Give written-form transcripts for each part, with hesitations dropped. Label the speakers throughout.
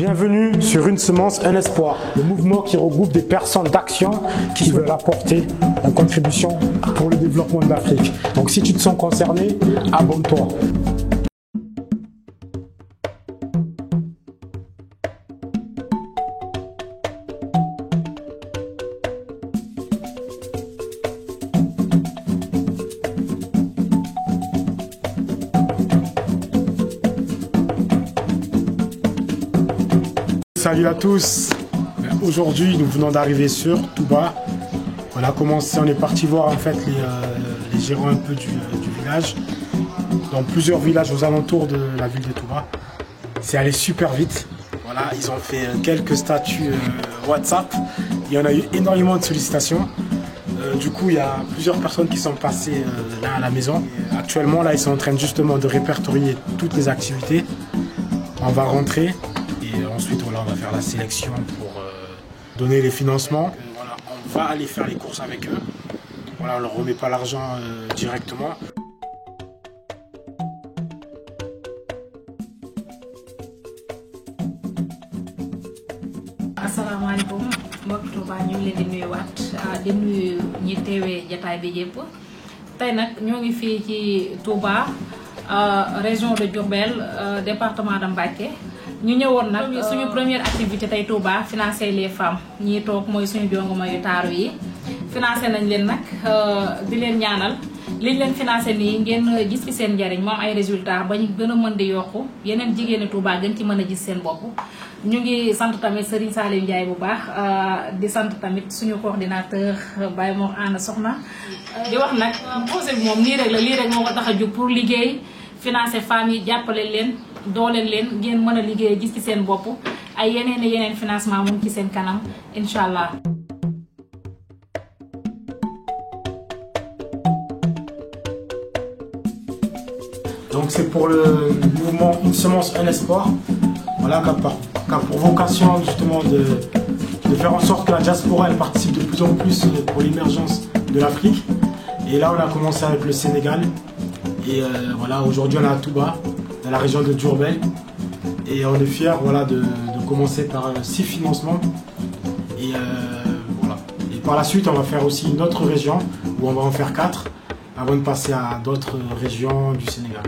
Speaker 1: Bienvenue sur Une semence, un espoir, le mouvement qui regroupe des personnes d'action qui veulent apporter la contribution pour le développement de l'Afrique. Donc si tu te sens concerné, abonne-toi. Salut à tous, aujourd'hui nous venons d'arriver sur Touba. On a commencé, on est parti voir en fait les gérants un peu du village, dans plusieurs villages aux alentours de la ville de Touba. C'est allé super vite, voilà, ils ont fait quelques statuts WhatsApp, il y en a eu énormément de sollicitations. Du coup il y a plusieurs personnes qui sont passées là à la maison. Et actuellement là ils sont en train justement de répertorier toutes les activités. On va rentrer. Et ensuite, voilà, on va faire la sélection pour donner les financements. Voilà, on va aller faire les courses avec eux. Voilà, on ne leur remet pas l'argent directement.
Speaker 2: Asalaamaaleykum mbokk Touba ñu ngi leen di nuyuwaat di nuyu ñi teewee jataay bi yëpp tey nag ñoo ngi fii ci Touba région de Diourbel département de Mbacké. ñu ñëwoon nag suñu première activité tey Touba financer les femmes ñii toog mooy suñu jongoma yu taaru yi financé nañ leen nag di leen ñaanal liñ leen financé nii ngeen gis ci seen njariñ moom ay résultats ba ñu gën a mën di yokku yeneen jigéeni Touba gën ci mën a gis seen bopp. ñu ngi sant tamit Serigne Saliou Ndiaye bu baax di sant tamit suñu coordinateur Baye Mor Anna Soxna di wax nag projet bi moom nii rek la lii rek moo ko tax a jóg pour liggéey financer femmes yi jàppale leen dooleel leen ngeen mën a liggéey gis ci seen bopp ay yeneen financement mu ngi ci seen kanam incha allah.
Speaker 1: Donc c'est pour le mouvement Une semence, un espoir. Voilà, qui a pour vocation justement de faire en sorte que la diaspora elle participe de plus en plus pour l'émergence de l'Afrique. Et là on a commencé avec le Sénégal. Et voilà, aujourd'hui on est à Touba, dans la région de Diourbel. Et on est fiers voilà, de commencer par 6 financements. Et, voilà. Et par la suite, on va faire aussi une autre région, où on va en faire 4, avant de passer à d'autres régions du Sénégal.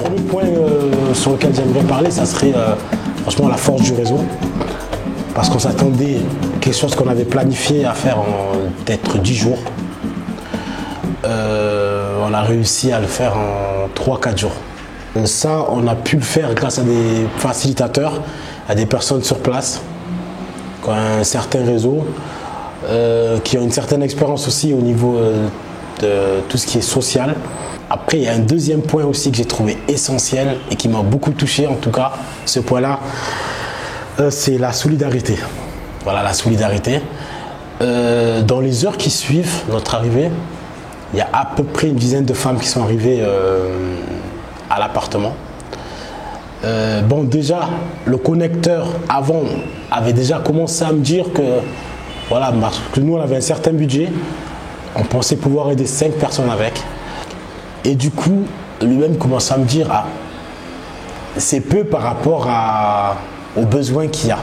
Speaker 1: Le point sur lequel j'aimerais parler, ça serait franchement la force du réseau. Parce qu'on s'attendait à quelque chose qu'on avait planifié à faire en peut-être 10 jours. On a réussi à le faire en 3-4 jours. Ça, on a pu le faire grâce à des facilitateurs, à des personnes sur place, qui ont un certain réseau, qui ont une certaine expérience aussi au niveau de tout ce qui est social. Après, il y a un deuxième point aussi que j'ai trouvé essentiel et qui m'a beaucoup touché, en tout cas, ce point-là, c'est la solidarité. Voilà, la solidarité. Dans les heures qui suivent notre arrivée, il y a à peu près une dizaine de femmes qui sont arrivées à l'appartement. Bon, déjà, le connecteur, avant, avait déjà commencé à me dire que, voilà, parce que nous, on avait un certain budget, on pensait pouvoir aider 5 personnes avec. Et du coup, lui-même commence à me dire, ah, c'est peu par rapport aux besoins qu'il y a.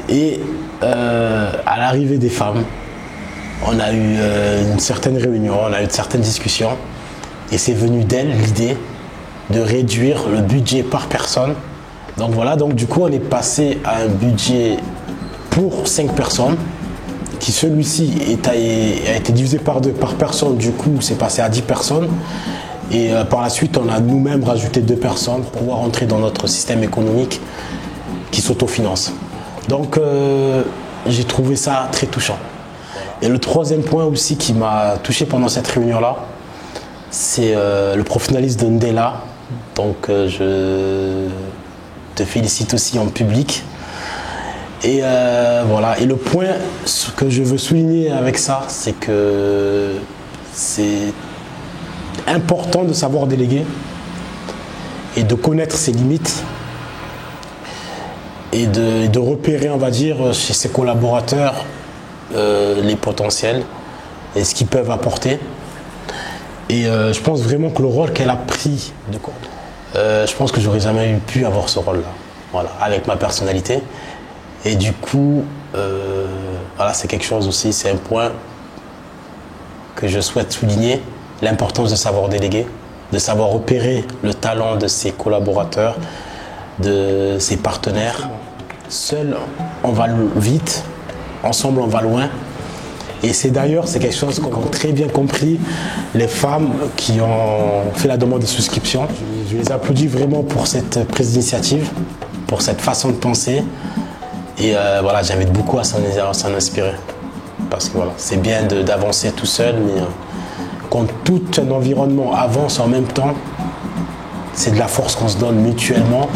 Speaker 1: Et à l'arrivée des femmes, on a eu une certaine réunion, on a eu de certaines discussions. Et c'est venu d'elle l'idée de réduire le budget par personne. Donc voilà, donc du coup, on est passé à un budget pour 5 personnes. Qui celui-ci a été divisé par 2 par personne, du coup c'est passé à 10 personnes et par la suite on a nous-mêmes rajouté 2 personnes pour pouvoir entrer dans notre système économique qui s'autofinance. Donc j'ai trouvé ça très touchant. Et le troisième point aussi qui m'a touché pendant cette réunion-là, c'est le professionnalisme de Ndella. Donc je te félicite aussi en public. Et voilà. Et le point que je veux souligner avec ça, c'est que c'est important de savoir déléguer et de connaître ses limites et de repérer, on va dire, chez ses collaborateurs les potentiels et ce qu'ils peuvent apporter. Et je pense vraiment que le rôle qu'elle a pris, je pense que j'aurais jamais pu avoir ce rôle-là, voilà, avec ma personnalité. Et du coup, voilà, c'est quelque chose aussi, c'est un point que je souhaite souligner, l'importance de savoir déléguer, de savoir repérer le talent de ses collaborateurs, de ses partenaires. Seul, on va vite, ensemble, on va loin. Et c'est d'ailleurs, c'est quelque chose qu'ont très bien compris les femmes qui ont fait la demande de souscription. Je les applaudis vraiment pour cette prise d'initiative, pour cette façon de penser. Et voilà, j'invite beaucoup à s'en inspirer. Parce que voilà, c'est bien d'avancer tout seul, mais quand tout un environnement avance en même temps, c'est de la force qu'on se donne mutuellement.